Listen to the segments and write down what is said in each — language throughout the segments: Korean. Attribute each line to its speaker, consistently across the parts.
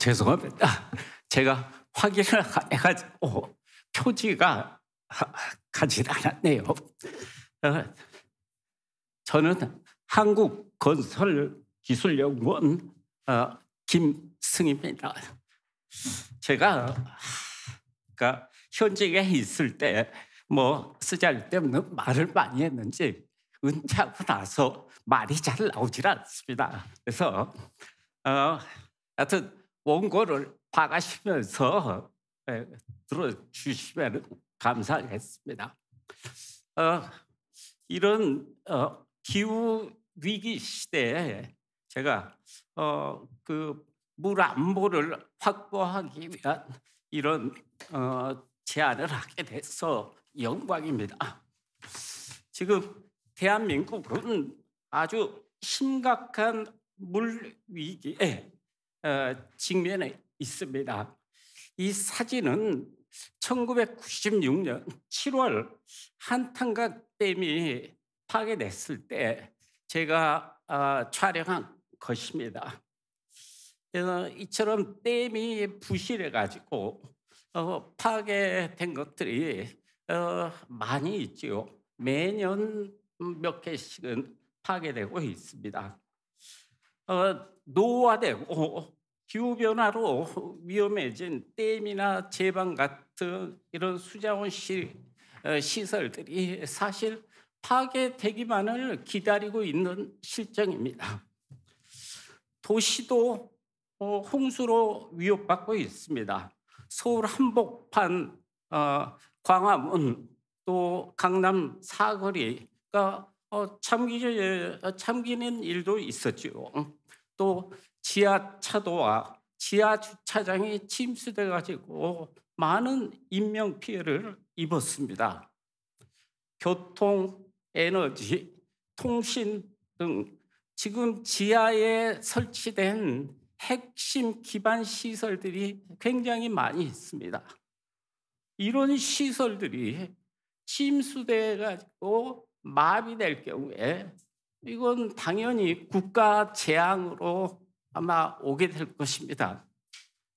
Speaker 1: 죄송합니다. 제가 확인을 해가지고 표지가 가지 않았네요. 저는 한국건설기술연구원 김승입니다. 제가 그러니까 현직에 있을 때 뭐 쓰잘데없는 말을 많이 했는지 은퇴하고 나서 말이 잘 나오질 않습니다. 그래서 하여튼 원고를 봐가시면서 들어주시면 감사하겠습니다. 이런 기후 위기 시대에 제가 그 물 안보를 확보하기 위한 이런 제안을 하게 돼서 영광입니다. 지금 대한민국은 아주 심각한 물 위기에 직면해 있습니다. 이 사진은 1996년 7월 한탄각 댐이 파괴됐을 때 제가 촬영한 것입니다. 이처럼 댐이 부실해가지고 파괴된 것들이 많이 있지요. 매년 몇 개씩은 파괴되고 있습니다. 노화되고 기후변화로 위험해진 댐이나 제방 같은 이런 수자원 시설들이 사실 파괴되기만을 기다리고 있는 실정입니다. 도시도 홍수로 위협받고 있습니다. 서울 한복판, 광화문, 또 강남 사거리가 잠기는 일도 있었죠. 또 지하차도와 지하주차장이 침수돼 가지고 많은 인명 피해를 입었습니다. 교통, 에너지, 통신 등 지금 지하에 설치된 핵심 기반 시설들이 굉장히 많이 있습니다. 이런 시설들이 침수돼 가지고 마비될 경우에 이건 당연히 국가 재앙으로 아마 오게 될 것입니다.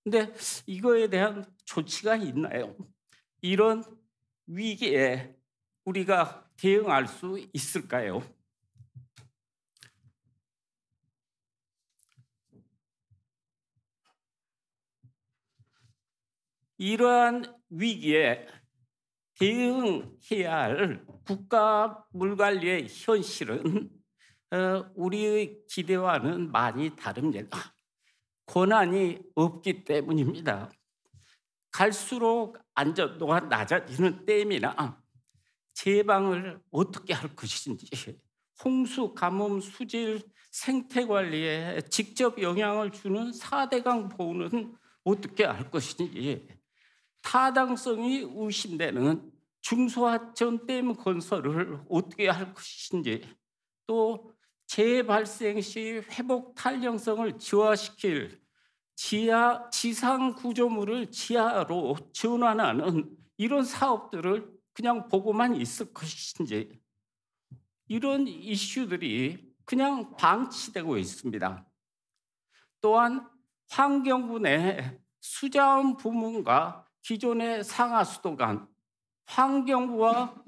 Speaker 1: 근데 이거에 대한 조치가 있나요? 이런 위기에 우리가 대응할 수 있을까요? 이러한 위기에 대응해야 할 국가 물관리의 현실은 우리의 기대와는 많이 다릅니다. 권한이 없기 때문입니다. 갈수록 안전도가 낮아지는 댐이나 제방을 어떻게 할 것인지, 홍수, 가뭄, 수질, 생태 관리에 직접 영향을 주는 4대강 보호는 어떻게 할 것인지, 타당성이 의심되는 중소하천 댐 건설을 어떻게 할 것인지, 또 재발생 시 회복 탄력성을 지화시킬 지상 구조물을 지하로 전환하는 이런 사업들을 그냥 보고만 있을 것인지, 이런 이슈들이 그냥 방치되고 있습니다. 또한 환경부 내 수자원 부문과 기존의 상하수도 간, 환경부와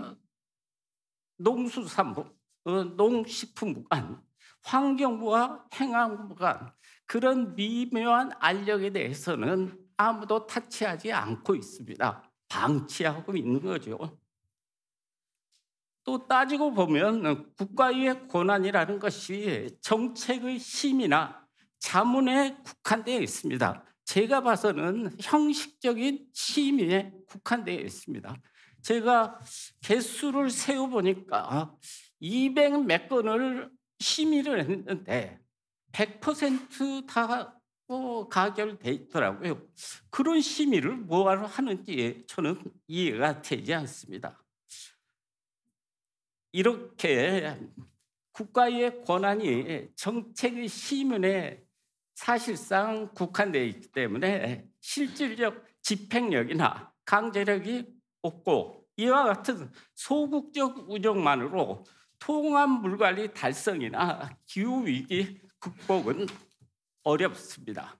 Speaker 1: 농수산부, 농식품부 간, 환경부와 행안부 간 그런 미묘한 알력에 대해서는 아무도 타치하지 않고 있습니다. 방치하고 있는 거죠. 또 따지고 보면 국가의 권한이라는 것이 정책의 심의나 자문에 국한되어 있습니다. 제가 봐서는 형식적인 심의에 국한되어 있습니다. 제가 개수를 세어보니까 200 몇 건을 심의를 했는데 100% 다 가결돼 있더라고요. 그런 심의를 뭐하러 하는지 저는 이해가 되지 않습니다. 이렇게 국가의 권한이 정책의 심의에 사실상 국한되어 있기 때문에 실질적 집행력이나 강제력이 없고, 이와 같은 소극적 운영만으로 통합 물관리 달성이나 기후위기 극복은 어렵습니다.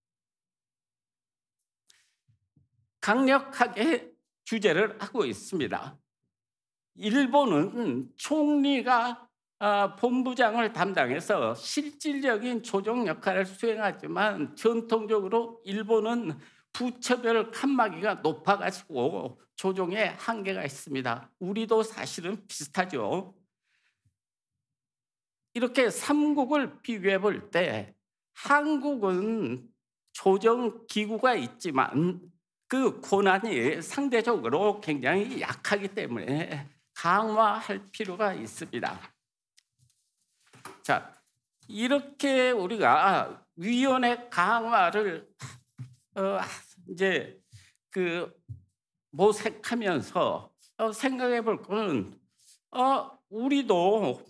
Speaker 1: 강력하게 규제를 하고 있습니다. 일본은 총리가 본부장을 담당해서 실질적인 조정 역할을 수행하지만 전통적으로 일본은 부처별 칸막이가 높아가지고 조정에 한계가 있습니다. 우리도 사실은 비슷하죠. 이렇게 삼국을 비교해 볼 때 한국은 조정기구가 있지만 그 권한이 상대적으로 굉장히 약하기 때문에 강화할 필요가 있습니다. 자, 이렇게 우리가 위원회 강화를 이제 모색하면서 생각해 볼 거는 우리도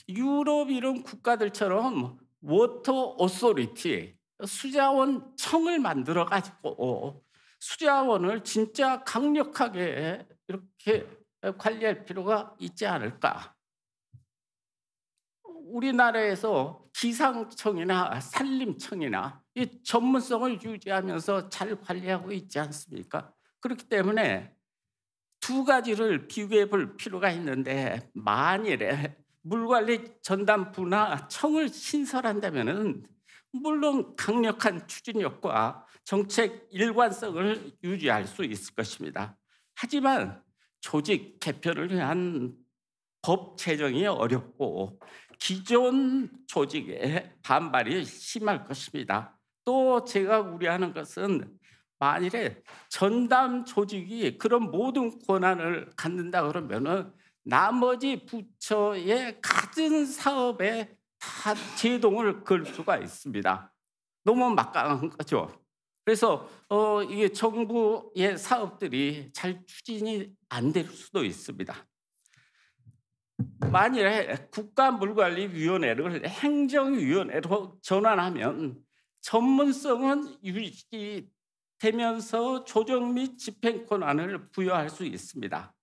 Speaker 1: 유럽 이런 국가들처럼 워터 오소리티 수자원청을 만들어 가지고 수자원을 진짜 강력하게 이렇게 관리할 필요가 있지 않을까? 우리나라에서 기상청이나 산림청이나 이 전문성을 유지하면서 잘 관리하고 있지 않습니까? 그렇기 때문에 두 가지를 비교해 볼 필요가 있는데, 만일에 물관리 전담부나 청을 신설한다면은 물론 강력한 추진력과 정책 일관성을 유지할 수 있을 것입니다. 하지만 조직 개편을 위한 법 제정이 어렵고 기존 조직의 반발이 심할 것입니다. 또 제가 우려하는 것은 만일에 전담 조직이 그런 모든 권한을 갖는다 그러면은 나머지 부처의 갖은 사업에 다 제동을 걸 수가 있습니다. 너무 막강한 거죠. 그래서 이게 정부의 사업들이 잘 추진이 안 될 수도 있습니다. 만일에 국가물관리위원회를 행정위원회로 전환하면 전문성은 유지되면서 조정 및 집행 권한을 부여할 수 있습니다.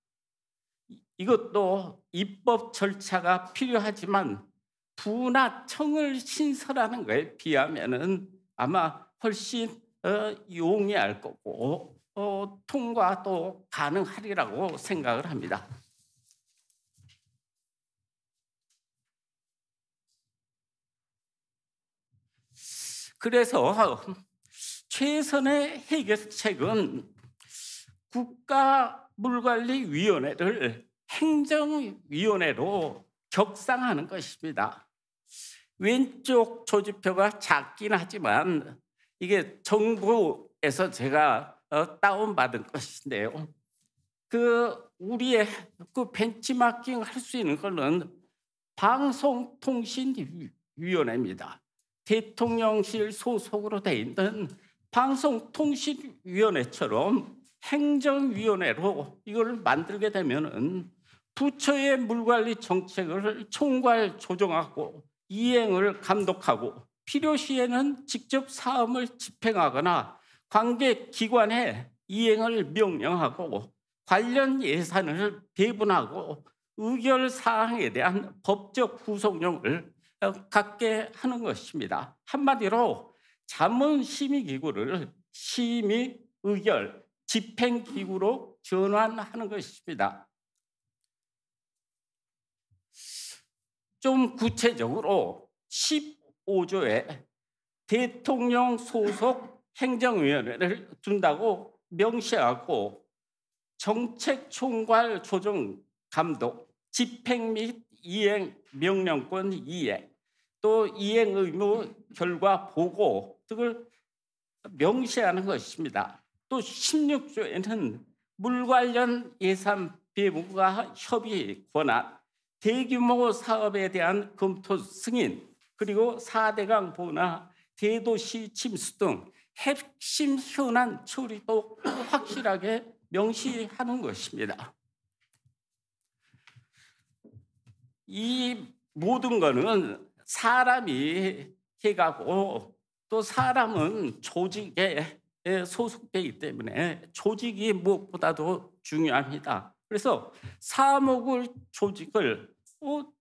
Speaker 1: 이것도 입법 절차가 필요하지만 부나 청을 신설하는 것에 비하면은 아마 훨씬 용이할 거고 통과도 가능하리라고 생각을 합니다. 그래서 최선의 해결책은 국가물관리위원회를 행정위원회로 격상하는 것입니다. 왼쪽 조직표가 작긴 하지만 이게 정부에서 제가 다운받은 것인데요. 우리의 벤치마킹 할 수 있는 것은 방송통신위원회입니다. 대통령실 소속으로 돼 있는 방송통신위원회처럼 행정위원회로 이걸 만들게 되면은 부처의 물관리 정책을 총괄 조정하고 이행을 감독하고 필요시에는 직접 사업을 집행하거나 관계 기관에 이행을 명령하고 관련 예산을 배분하고 의결 사항에 대한 법적 구속력을 갖게 하는 것입니다. 한마디로 자문심의기구를 심의, 의결, 집행기구로 전환하는 것입니다. 좀 구체적으로 15조에 대통령 소속 행정위원회를 둔다고 명시하고 정책 총괄 조정 감독, 집행 및 이행 명령권 이행, 또 이행 의무 결과 보고 등을 명시하는 것입니다. 또 16조에는 물 관련 예산 배분과 협의 권한, 대규모 사업에 대한 검토 승인, 그리고 4대강 보호나 대도시 침수 등 핵심 현안 처리도 확실하게 명시하는 것입니다. 이 모든 것은 사람이 해가고 또 사람은 조직에 소속되기 때문에 조직이 무엇보다도 중요합니다. 그래서 사무국 조직을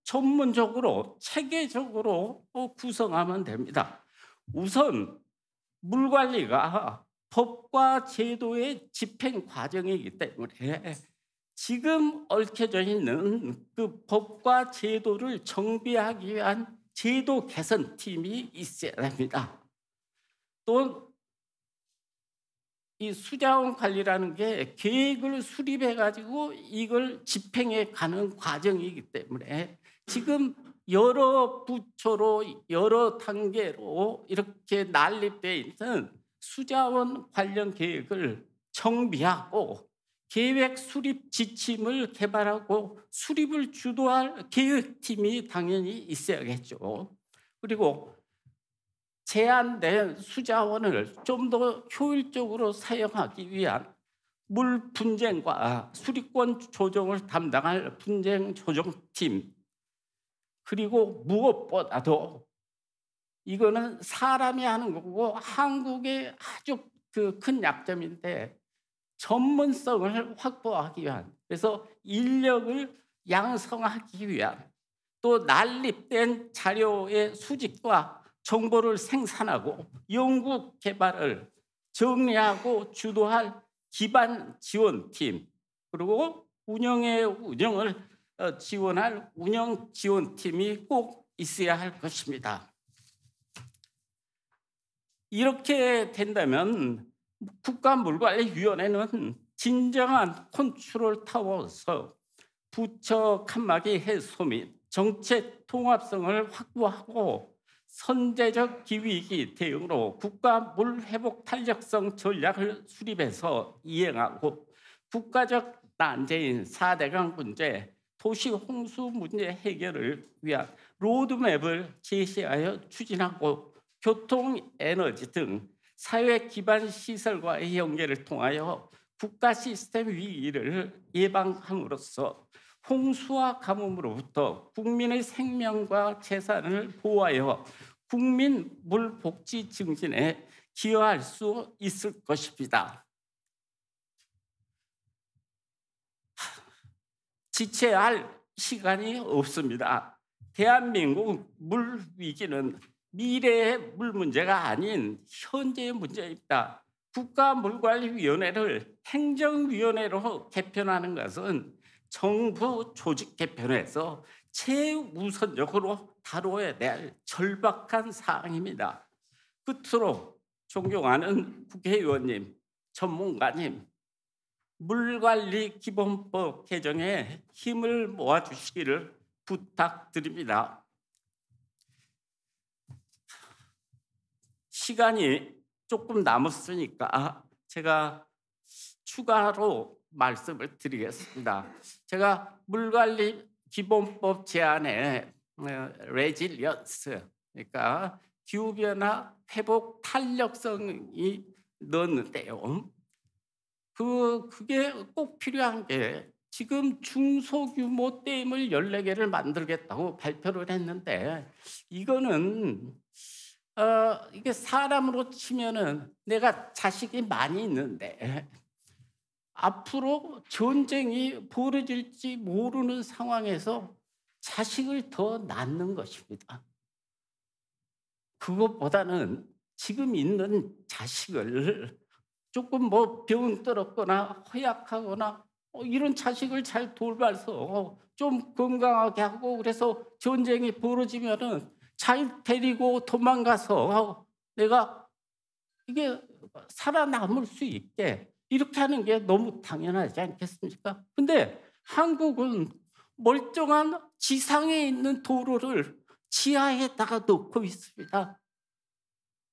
Speaker 1: 전문적으로 체계적으로 구성하면 됩니다. 우선 물 관리가 법과 제도의 집행 과정이기 때문에 지금 얽혀져 있는 그 법과 제도를 정비하기 위한 제도 개선팀이 있어야 됩니다. 또 이 수자원 관리라는 게 계획을 수립해 가지고 이걸 집행해 가는 과정이기 때문에 지금 여러 부처로 여러 단계로 이렇게 난립되어 있는 수자원 관련 계획을 정비하고 계획 수립 지침을 개발하고 수립을 주도할 계획팀이 당연히 있어야겠죠. 그리고 제한된 수자원을 좀 더 효율적으로 사용하기 위한 물 분쟁과 수리권 조정을 담당할 분쟁 조정팀, 그리고 무엇보다도 이거는 사람이 하는 거고 한국의 아주 큰 약점인데 전문성을 확보하기 위한, 그래서 인력을 양성하기 위한, 또 난립된 자료의 수집과 정보를 생산하고 연구 개발을 정리하고 주도할 기반 지원팀, 그리고 운영을 지원할 운영 지원팀이 꼭 있어야 할 것입니다. 이렇게 된다면 국가물관리위원회는 진정한 컨트롤 타워로서 부처 칸막이 해소 및 정책 통합성을 확보하고 선제적 기후위기 대응으로 국가 물 회복 탄력성 전략을 수립해서 이행하고 국가적 난제인 4대강 문제, 도시 홍수 문제 해결을 위한 로드맵을 제시하여 추진하고 교통, 에너지 등 사회 기반 시설과의 연계를 통하여 국가 시스템 위기를 예방함으로써 홍수와 가뭄으로부터 국민의 생명과 재산을 보호하여 국민 물 복지 증진에 기여할 수 있을 것입니다. 지체할 시간이 없습니다. 대한민국 물 위기는 미래의 물 문제가 아닌 현재의 문제입니다. 국가물관리위원회를 행정위원회로 개편하는 것은 정부 조직 개편에서 최우선적으로 다뤄야 될 절박한 사항입니다. 끝으로 존경하는 국회의원님, 전문가님, 물관리 기본법 개정에 힘을 모아주시기를 부탁드립니다. 시간이 조금 남았으니까 제가 추가로 말씀을 드리겠습니다. 제가 물관리 기본법 제안에 레질리언스, 그러니까 기후변화 회복 탄력성이 넣었는데요. 그게 꼭 필요한 게 지금 중소규모 댐을 14개를 만들겠다고 발표를 했는데 이거는 이게 사람으로 치면은 내가 자식이 많이 있는데 앞으로 전쟁이 벌어질지 모르는 상황에서 자식을 더 낳는 것입니다. 그것보다는 지금 있는 자식을 조금 병 들었거나 허약하거나 이런 자식을 잘 돌봐서 좀 건강하게 하고, 그래서 전쟁이 벌어지면은 잘 데리고 도망가서 내가 이게 살아남을 수 있게 이렇게 하는 게 너무 당연하지 않겠습니까? 근데 한국은 멀쩡한 지상에 있는 도로를 지하에다가 놓고 있습니다.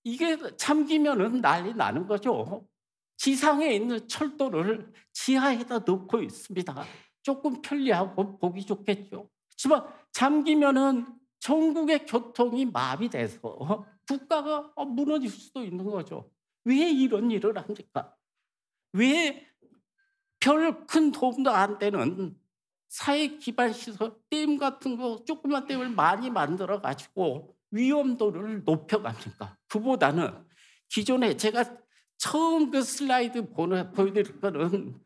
Speaker 1: 이게 잠기면은 난리 나는 거죠. 지상에 있는 철도를 지하에다 놓고 있습니다. 조금 편리하고 보기 좋겠죠. 하지만 잠기면은 전국의 교통이 마비돼서 국가가 무너질 수도 있는 거죠. 왜 이런 일을 합니까? 왜 별 큰 도움도 안 되는 사회 기반 시설, 댐 같은 거 조그만 댐을 많이 만들어 가지고 위험도를 높여갑니까? 그보다는 기존에 제가 처음 그 슬라이드 보여드릴 거는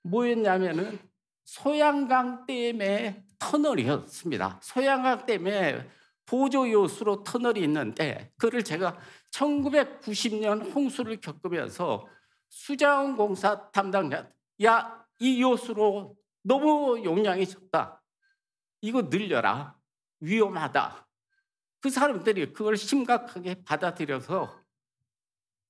Speaker 1: 뭐였냐면은 소양강 댐에 터널이었습니다. 소양강 때문에 보조 요수로 터널이 있는데 그를 제가 1990년 홍수를 겪으면서 수자원공사 담당자, 야, 이 요수로 너무 용량이 적다. 이거 늘려라. 위험하다. 그 사람들이 그걸 심각하게 받아들여서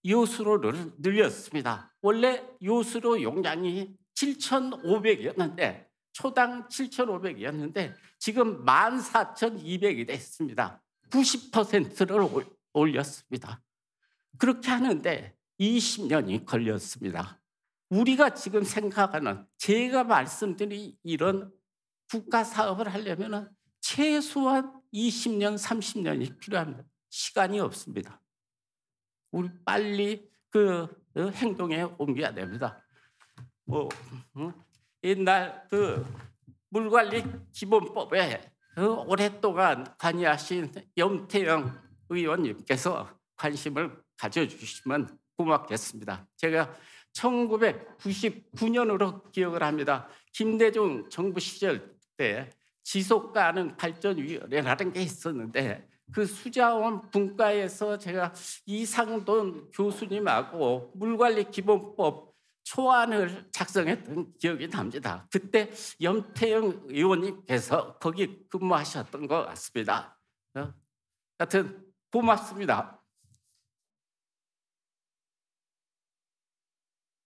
Speaker 1: 요수로 늘렸습니다. 원래 요수로 용량이 7,500이었는데 초당 7,500이었는데 지금 14,200이 됐습니다. 90%를 올렸습니다. 그렇게 하는데 20년이 걸렸습니다. 우리가 지금 생각하는 제가 말씀드린 이런 국가 사업을 하려면 최소한 20년, 30년이 필요합니다. 시간이 없습니다. 우리 빨리 그 행동에 옮겨야 됩니다. 옛날 그 물관리 기본법에 오랫동안 관여하신 염태영 의원님께서 관심을 가져주시면 고맙겠습니다. 제가 1999년으로 기억을 합니다. 김대중 정부 시절 때 지속가능 발전위원회라는 게 있었는데 그 수자원 분과에서 제가 이상돈 교수님하고 물관리 기본법 초안을 작성했던 기억이 납니다. 그때 염태영 의원님께서 거기 근무하셨던 것 같습니다. 하여튼 고맙습니다.